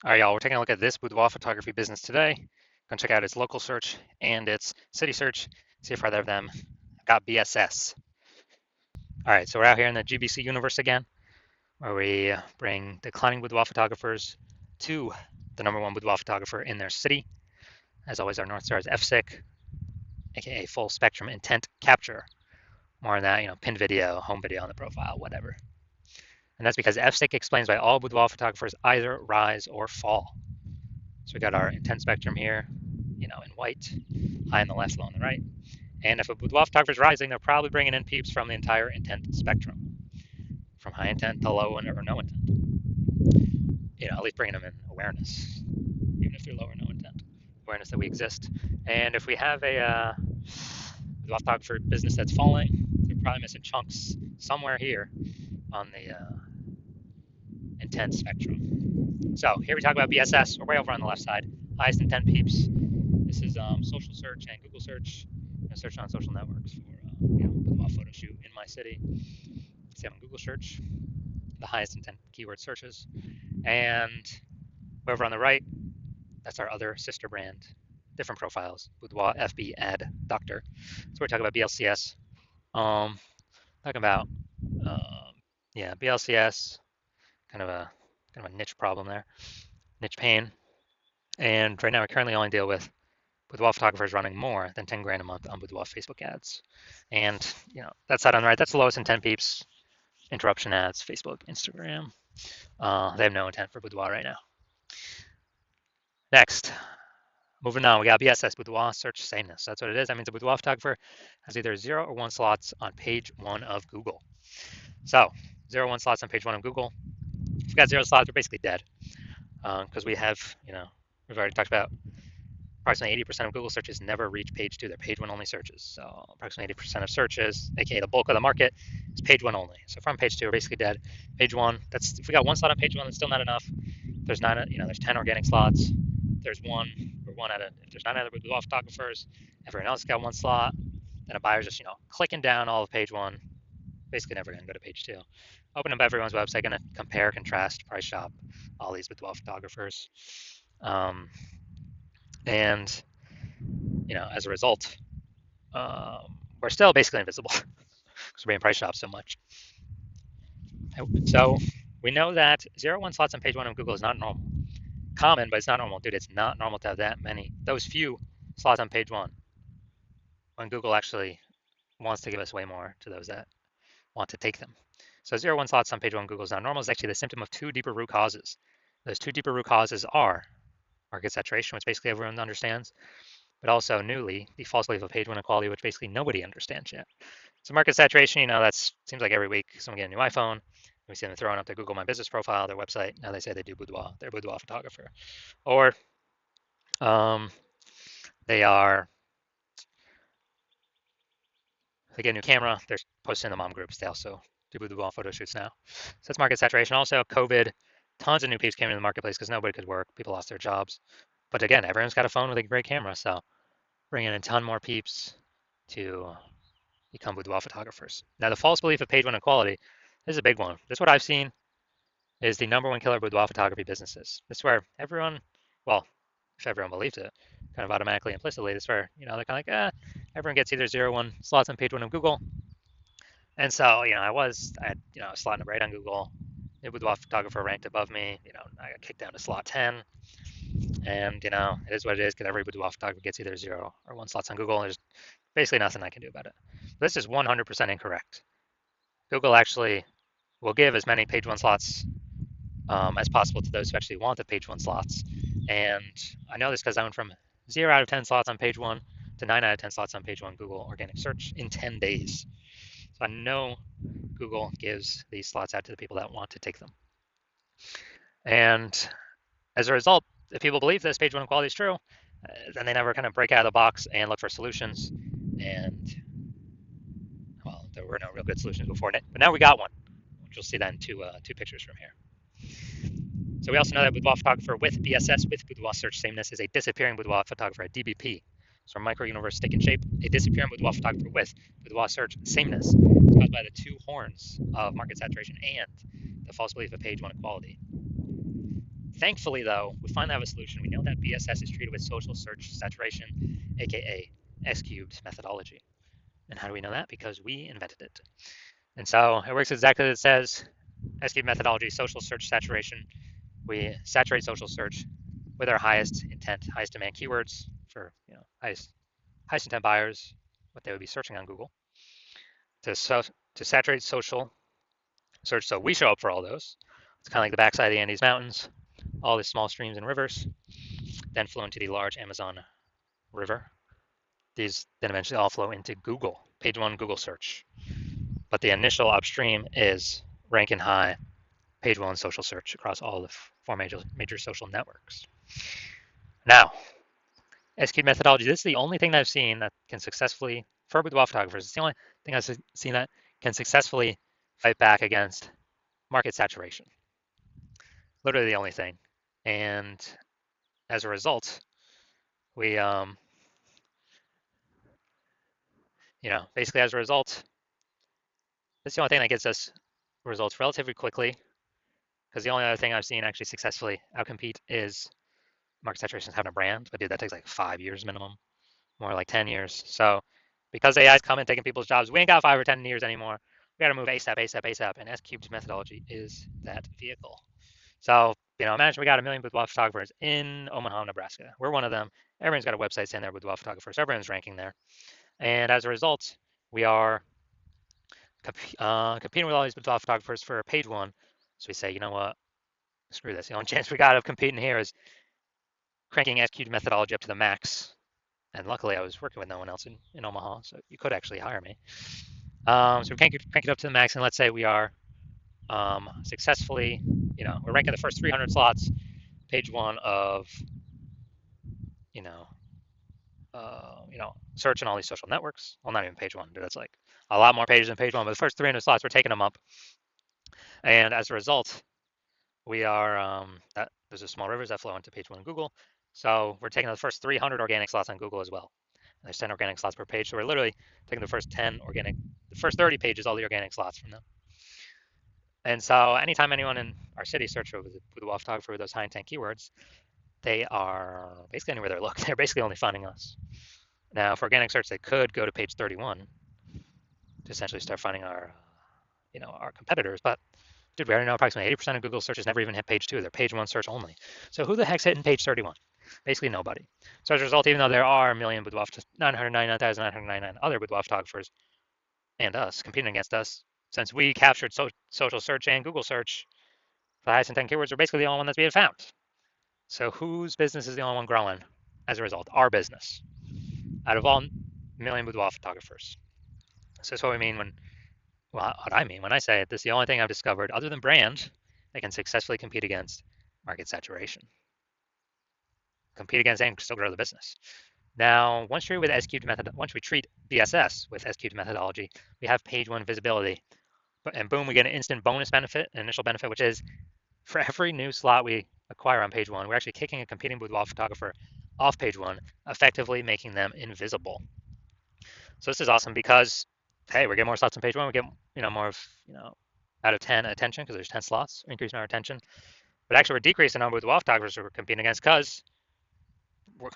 All right, y'all, we're taking a look at this boudoir photography business today. Gonna check out its local search and its city search, see if either of them got BSS. All right, so we're out here in the GBC universe again, where we bring declining boudoir photographers to the #1 boudoir photographer in their city. As always, our North Star is FSIC, aka full spectrum intent capture. More on that, pin video, home video on the profile, whatever. And that's because FSIC explains why all boudoir photographers either rise or fall. So we got our intent spectrum here, in white, high on the left, low on the right. And if a boudoir photographer is rising, they're probably bringing in peeps from the entire intent spectrum, from high intent to low or no intent. At least bringing them in awareness, even if they're low or no intent, awareness that we exist. And if we have a boudoir photographer business that's falling, they're probably missing chunks somewhere here on the intent spectrum. So here we talk about BSS. We're way over on the left side. Highest intent peeps. This is social search and Google search. I search on social networks for boudoir photo shoot in my city. See on Google search, the highest intent keyword searches. And over on the right, that's our other sister brand, different profiles, Boudoir FB Ad Doctor. So we're talking about BLCS. Talking about BLCS, kind of a niche problem there, niche pain. And right now we currently only deal with boudoir photographers running more than 10 grand a month on boudoir Facebook ads. And that side on the right, that's the lowest intent peeps. Interruption ads, Facebook, Instagram. They have no intent for boudoir right now. Next, moving on, we got BSS, boudoir search sameness. That's what it is. That means a boudoir photographer has either 0 or 1 slots on page 1 of Google. So 0 or 1 slots on page 1 of Google. If you've got 0 slots, we're basically dead, because we have, we've already talked about approximately 80% of Google searches never reach page 2. They're page 1 only searches. So approximately 80% of searches, aka the bulk of the market, is page 1 only. So from page 2, we're basically dead. Page 1, that's if we got 1 slot on page 1, that's still not enough. There's there's 10 organic slots. There's one out of, if there's 9 other boudoir photographers, everyone else got 1 slot, then a buyer's just clicking down all of page 1, basically never gonna go to page 2. Open up everyone's website, gonna compare, contrast, price shop all these boudoir photographers. And as a result, we're still basically invisible because we're being price shopped so much. So we know that 0 1 slots on page 1 of Google is not normal. Common, but it's not normal. Dude, it's not normal to have those few slots on page 1 when Google actually wants to give us way more to those that want to take them. So 0 1 slots on page 1 of Google is not normal is actually the symptom of 2 deeper root causes. Those 2 deeper root causes are market saturation, which basically everyone understands, but also newly, the false belief of page 1 equality, which basically nobody understands yet. So market saturation, that seems like every week someone gets a new iPhone, we see them throwing up their Google My Business profile, their website. Now they say they do boudoir, they're a boudoir photographer. Or they get a new camera, they're posting in the mom groups, they also do boudoir photo shoots now. So that's market saturation. Also, COVID, tons of new peeps came into the marketplace because nobody could work, people lost their jobs. But again, everyone's got a phone with a great camera, so bringing in a ton more peeps to become boudoir photographers. Now, the false belief of page 1 equality, this is a big one. This is what I've seen is the #1 killer boudoir photography businesses. This is where everyone, well, if everyone believes it, kind of automatically, implicitly, this is where, they're kind of like, everyone gets either 0 1 slots on page 1 of Google. And so, I had, a slot number 8 on Google. The boudoir photographer ranked above me. I got kicked down to slot 10. And, it is what it is because every boudoir photographer gets either 0 or 1 slots on Google. And there's basically nothing I can do about it. This is 100% incorrect. Google actually will give as many page 1 slots as possible to those who actually want the page 1 slots. And I know this because I went from 0 out of 10 slots on page 1 to 9 out of 10 slots on page 1 Google organic search in 10 days. So I know Google gives these slots out to the people that want to take them. And as a result, if people believe this page 1 equality is true, then they never kind of break out of the box and look for solutions. And, well, there were no real good solutions before it. But now we got one, which you'll see that in two pictures from here. So we also know that boudoir photographer with BSS, with boudoir search sameness, is a disappearing boudoir photographer at DBP. So micro universe stick and shape, a disappearing boudoir photographer with boudoir search sameness is caused by the 2 horns of market saturation and the false belief of page 1 equality. Thankfully, though, we finally have a solution. We know that BSS is treated with social search saturation, aka S cubed methodology. And how do we know that? Because we invented it. And so it works exactly as it says. S cubed methodology, social search saturation. We saturate social search with our highest intent, highest demand keywords for highest intent buyers, what they would be searching on Google. To saturate social search, so we show up for all those. It's kind of like the backside of the Andes Mountains, all these small streams and rivers, then flow into the large Amazon River. These then eventually all flow into Google, page one Google search. But the initial upstream is ranking high, page one social search across all the four major social networks. Now, SQ methodology, this is the only thing that I've seen that can successfully, for boudoir photographers, it's the only thing I've seen that can successfully fight back against market saturation. Literally the only thing. And as a result, we, basically as a result, that's the only thing that gets us results relatively quickly. Because the only other thing I've seen actually successfully outcompete is market saturation is having a brand. But dude, that takes like 5 years minimum, more like 10 years. So because AI is coming, taking people's jobs, we ain't got 5 or 10 years anymore. We got to move ASAP, ASAP, ASAP. And S Cube's methodology is that vehicle. So, imagine we got 1 million boudoir photographers in Omaha, Nebraska. We're one of them. Everyone's got a website saying they're boudoir photographers. Everyone's ranking there. And as a result, we are competing with all these boudoir photographers for page one. So we say, you know what? Screw this. The only chance we got of competing here is cranking SQ methodology up to the max. And luckily, I was working with no one else in Omaha, so you could actually hire me. So we crank it up to the max, and let's say we are successfully, we're ranking the first 300 slots, page one of, you know, search in all these social networks. Well, not even page one, dude. That's like a lot more pages than page one, but the first 300 slots, we're taking them up. And as a result, we are, there's a small rivers that flow into page one in Google. So we're taking the first 300 organic slots on Google as well. And there's 10 organic slots per page. So we're literally taking the first 30 pages, all the organic slots from them. And so anytime anyone in our city search for the wall photographer with those high intent keywords, they are basically anywhere they look. They're basically only finding us. Now, for organic search, they could go to page 31 to essentially start finding our competitors. But dude, we already know approximately 80% of Google searches never even hit page 2. They're page 1 search only. So who the heck's hitting page 31? Basically nobody. So as a result, even though there are 999,999 other boudoir photographers and us competing against us, since we captured social search and Google search for the highest intent keywords, we're basically the only one that's being found. So whose business is the only one growing as a result? Our business. Out of all million boudoir photographers. So that's what we mean what I mean when I say this is the only thing I've discovered other than brand that can successfully compete against market saturation. Compete against and still grow the business. Now, once we treat BSS with SQ'd methodology, we have page one visibility. And boom, we get an instant bonus benefit, an initial benefit, which is for every new slot we acquire on page one, we're actually kicking a competing boudoir photographer off page one, effectively making them invisible. So this is awesome because, hey, we're getting more slots on page one. We get, more of, out of 10 attention because there's 10 slots, increasing our attention. But actually, we're decreasing the number of boudoir photographers we're competing against because we're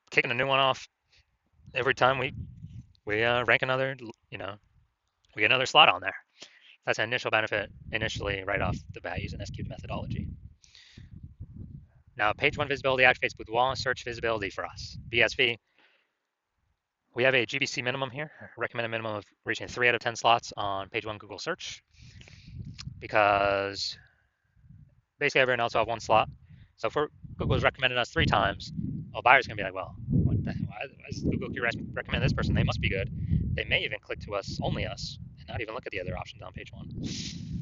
kicking a new one off every time we rank another, we get another slot on there. That's an initial benefit initially right off the bat using SQ methodology. Now, page one visibility activates boudoir search visibility for us. BSV, we have a GBC minimum here, recommended minimum of reaching 3 out of 10 slots on page one Google search because basically everyone else will have one slot. So if Google's recommended us 3 times, well, buyers can be like, well, what the hell? Why is Google recommend this person? They must be good. They may even click to us, only us, and not even look at the other options on page one.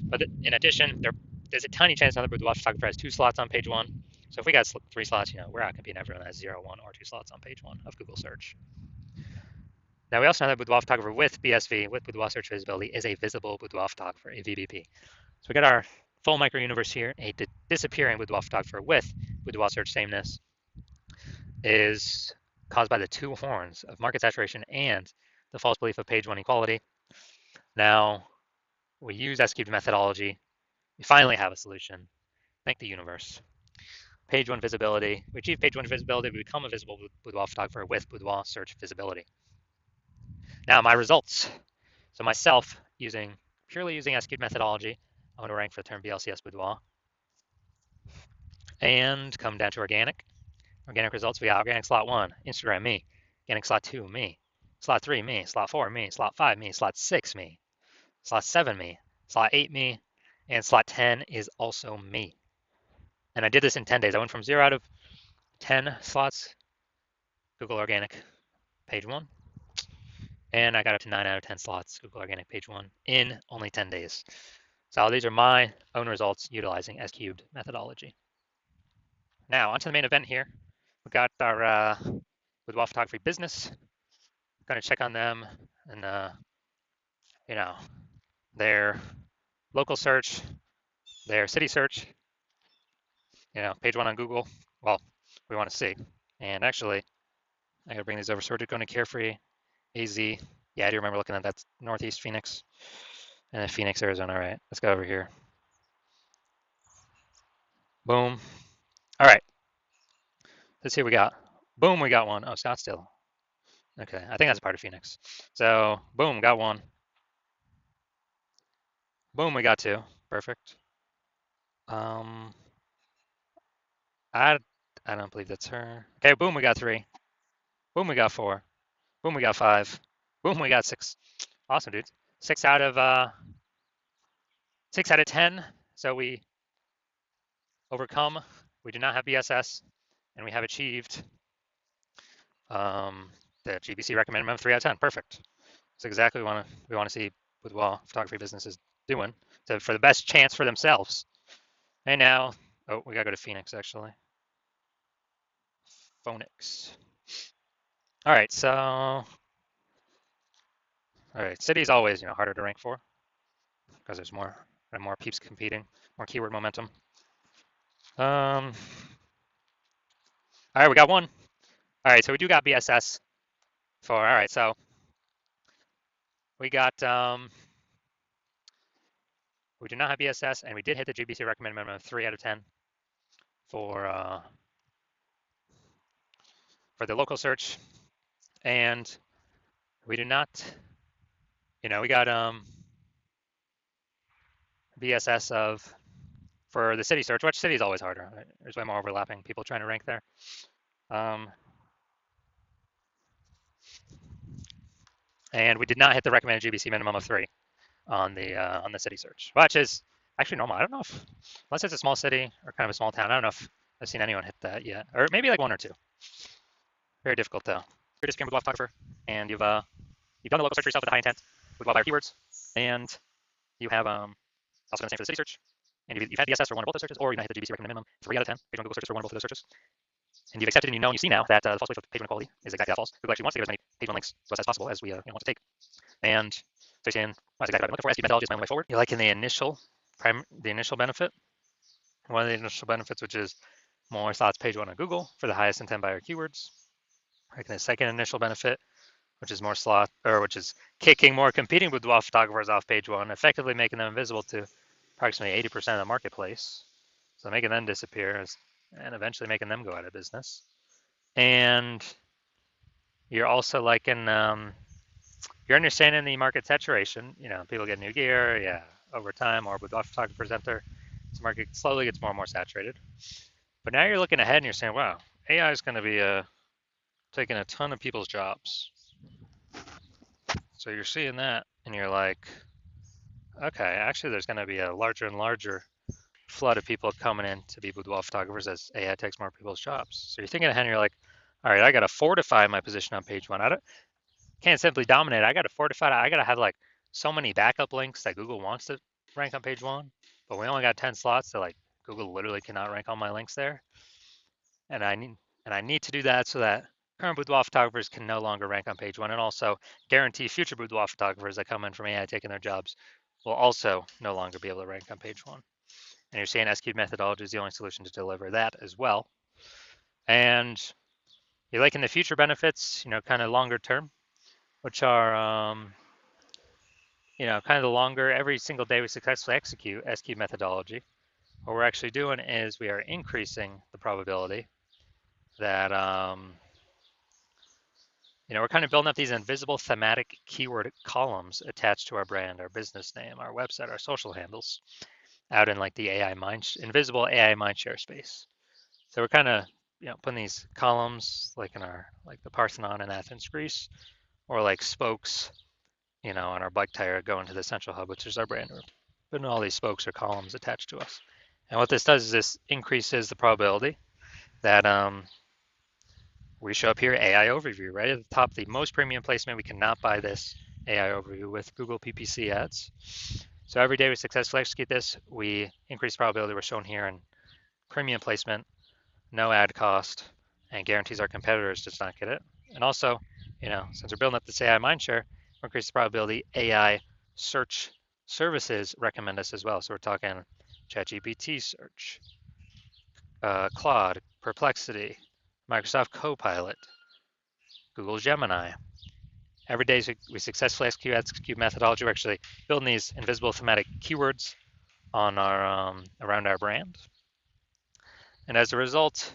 But in addition, there's a tiny chance another boudoir photographer has 2 slots on page one. So if we got 3 slots, we're out competing everyone has 0, 1, or 2 slots on page one of Google search. Now we also know that boudoir photographer with BSV, with boudoir search visibility, is a visible boudoir photographer, a VBP. So we got our full micro universe here. A disappearing boudoir photographer with boudoir search sameness is caused by the 2 horns of market saturation and the false belief of page one equality. Now we use S-cubed methodology. We finally have a solution. Thank the universe. page one visibility. We achieve page one visibility. We become a visible boudoir photographer with boudoir search visibility. Now my results. So myself, purely using SQ'd methodology, I want to rank for the term BLCS boudoir. And come down to organic. Organic results, we got organic slot 1, Instagram, me. Organic slot 2, me. Slot 3, me. Slot 4, me. Slot 5, me. Slot 6, me. Slot 7, me. Slot 8, me. And slot 10 is also me. And I did this in 10 days. I went from 0 out of 10 slots, Google Organic, page 1. And I got up to 9 out of 10 slots, Google Organic, page 1, in only 10 days. So these are my own results utilizing S-cubed methodology. Now, onto the main event here. We got our boudoir photography business. Going to check on them and, their local search, their city search, page 1 on Google. Well, we want to see. And actually, I got to bring these over. So we're going to Carefree, AZ. Yeah, I do remember looking at that. Northeast Phoenix. And then Phoenix, Arizona. All right, let's go over here. Boom. All right. Let's see what we got. Boom, we got one. Oh, Scottsdale. Okay, I think that's part of Phoenix. So, boom, got one. Boom, we got two. Perfect. I don't believe that's her. Okay, boom, we got three. Boom, we got four. Boom, we got five. Boom, we got six. Awesome, dudes. 6 out of 10. So we overcome. We do not have BSS, and we have achieved the GBC recommended minimum 3 out of 10. Perfect. That's exactly what we want to see with photography businesses doing for the best chance for themselves. And now, we gotta go to Phoenix actually. Phoenix. All right, city's always harder to rank for because there's more peeps competing, more keyword momentum. All right, we got one. All right, so we do got BSS for. All right, so we got we do not have BSS, and we did hit the GBC recommended minimum of 3 out of 10 for the local search, and we do not. We got BSS for the city search, which city is always harder. Right? There's way more overlapping people trying to rank there. And we did not hit the recommended GBC minimum of 3 on the city search, which is actually normal. I don't know if, unless it's a small city or kind of a small town, I don't know if I've seen anyone hit that yet, or maybe like 1 or 2. Very difficult though. You're just a boudoir photographer, and you've done the local search yourself with a high intent with well-buyer keywords, and you have also done the same for the city search, and you've had BSS for 1 or both those searches, or hit the GBC recommended minimum 3 out of 10 page 1 Google searches for 1 or both of those searches. And you've accepted and you see now that the false belief of page 1 quality is exactly that false. Google actually wants to give as many page 1 links to us as possible as we want to take. And so you're saying, that's exactly what I'm looking for. SQL methodology is my only way forward. You're liking the initial benefit. One of the initial benefits, which is more slots page 1 on Google for the highest intent buyer keywords. Liking the second initial benefit, which is which is kicking more competing boudoir photographers off page 1, effectively making them invisible to approximately 80% of the marketplace. So making them disappear and eventually making them go out of business. And you're also liking you're understanding the market saturation. People get new gear, over time, more boudoir photographers enter. This market slowly gets more and more saturated. But now you're looking ahead and you're saying, wow, AI is going to be taking a ton of people's jobs. So you're seeing that and you're like, okay, actually there's going to be a larger and larger flood of people coming in to be boudoir photographers as AI takes more people's jobs. So you're thinking ahead and you're like, all right, I got to fortify my position on page 1. Can't simply dominate. I got to fortify it. I got to have like so many backup links that Google wants to rank on page 1, but we only got 10 slots, so like Google literally cannot rank all my links there. And I need to do that so that current boudoir photographers can no longer rank on page 1, and also guarantee future boudoir photographers that come in from AI taking their jobs will also no longer be able to rank on page 1. And you're saying S-cubed methodology is the only solution to deliver that as well. And you're liking the future benefits, kind of longer term, which are, kind of the longer, every single day we successfully execute S-cubed methodology, what we're actually doing is we are increasing the probability that we're kind of building up these invisible thematic keyword columns attached to our brand, our business name, our website, our social handles, out in like the invisible AI mindshare space. So we're kind of putting these columns like in our like the Parthenon in Athens, Greece, or like spokes, on our bike tire going to the central hub, which is our brand. We're putting all these spokes or columns attached to us. And what this does is this increases the probability that we show up here, AI overview, right at the top, the most premium placement. We cannot buy this AI overview with Google PPC ads. So every day we successfully execute this, we increase the probability we're shown here in premium placement, no ad cost, and guarantees our competitors does not get it. And also, since we're building up this AI mindshare, we increase the probability AI search services recommend us as well. So we're talking ChatGPT search, Claude, Perplexity, Microsoft Copilot, Google Gemini. Every day we successfully execute methodology. We're actually building these invisible thematic keywords on our around our brand. And as a result,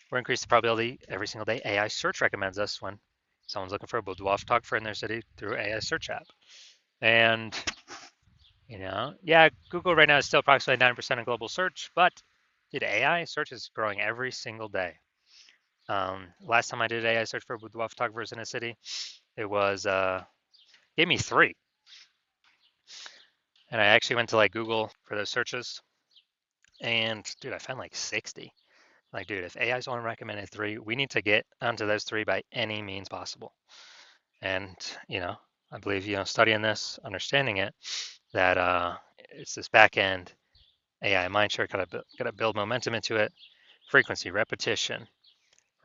we're increasing the probability every single day AI search recommends us when someone's looking for a boudoir photographer in their city through AI search app. And Google right now is still approximately 9% of global search, but AI search is growing every single day. Last time I did AI search for boudoir photographers in a city, it was gave me 3. And I actually went to like Google for those searches, and dude, I found like 60. Like, dude, if AI's only recommended 3, we need to get onto those 3 by any means possible. And I believe studying this, understanding it, that it's this back end AI mindshare. Gotta build momentum into it. Frequency, repetition,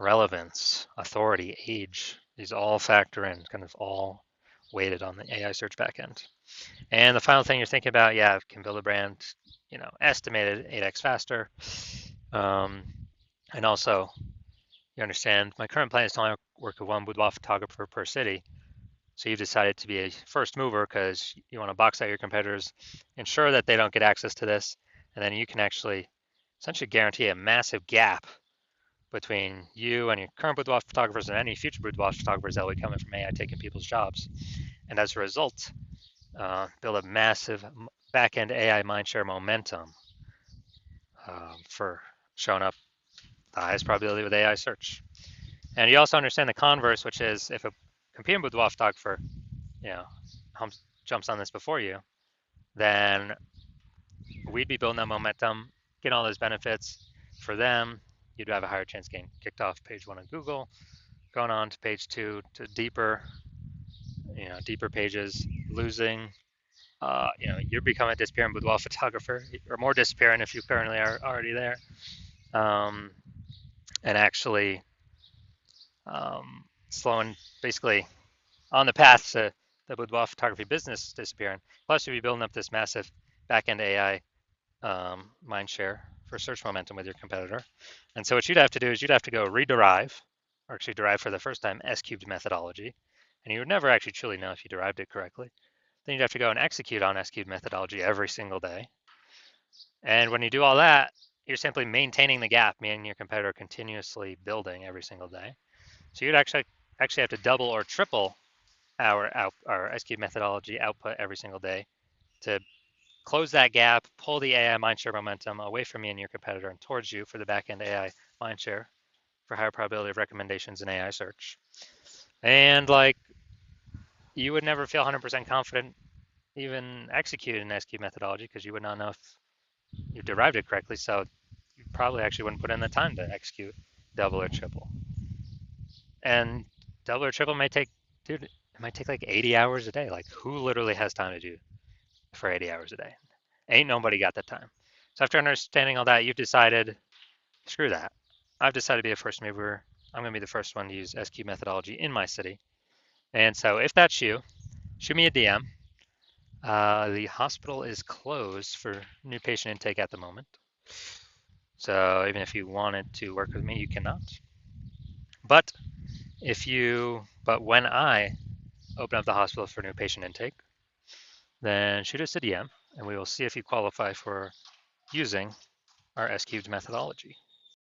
relevance, authority, age. These all factor in, kind of all weighted on the AI search backend. And the final thing you're thinking about, can build a brand, estimated 8x faster. And also, you understand my current plan is to only work with one boudoir photographer per city. So you've decided to be a first mover because you want to box out your competitors, ensure that they don't get access to this, and then you can actually essentially guarantee a massive gap between you and your current boudoir photographers and any future boudoir photographers that will be coming from AI taking people's jobs. And as a result, build a massive back-end AI mindshare momentum for showing up the highest probability with AI search. And you also understand the converse, which is if a competing boudoir photographer, jumps on this before you, then we'd be building that momentum, getting all those benefits for them. You'd have a higher chance of getting kicked off page 1 of Google, going on to page 2 to deeper pages, losing. You're becoming a disappearing boudoir photographer, or more disappearing if you currently are already there, and actually slowing, basically on the path to the boudoir photography business disappearing. Plus, you'll be building up this massive back-end AI mindshare for search momentum with your competitor. And so what you'd have to do is you'd have to go rederive, or actually derive for the first time S-cubed methodology. And you would never actually truly know if you derived it correctly. Then you'd have to go and execute on S-cubed methodology every single day. And when you do all that, you're simply maintaining the gap, meaning your competitor continuously building every single day. So you'd actually have to double or triple our S-cubed methodology output every single day to close that gap, pull the AI mindshare momentum away from you and your competitor and towards you for the back-end AI mindshare for higher probability of recommendations in AI search. And you would never feel 100% confident even executing an S-cubed methodology because you would not know if you derived it correctly. So you probably actually wouldn't put in the time to execute double or triple. And double or triple might take like 80 hours a day. Like, who literally has time to do for 80 hours a day? Ain't nobody got the time. So after understanding all that, you've decided, screw that. I've decided to be a first mover. I'm going to be the first one to use S-cubed methodology in my city. And so if that's you, shoot me a DM. The hospital is closed for new patient intake at the moment. So even if you wanted to work with me, you cannot. But when I open up the hospital for new patient intake, then shoot us a DM and we will see if you qualify for using our S cubed methodology.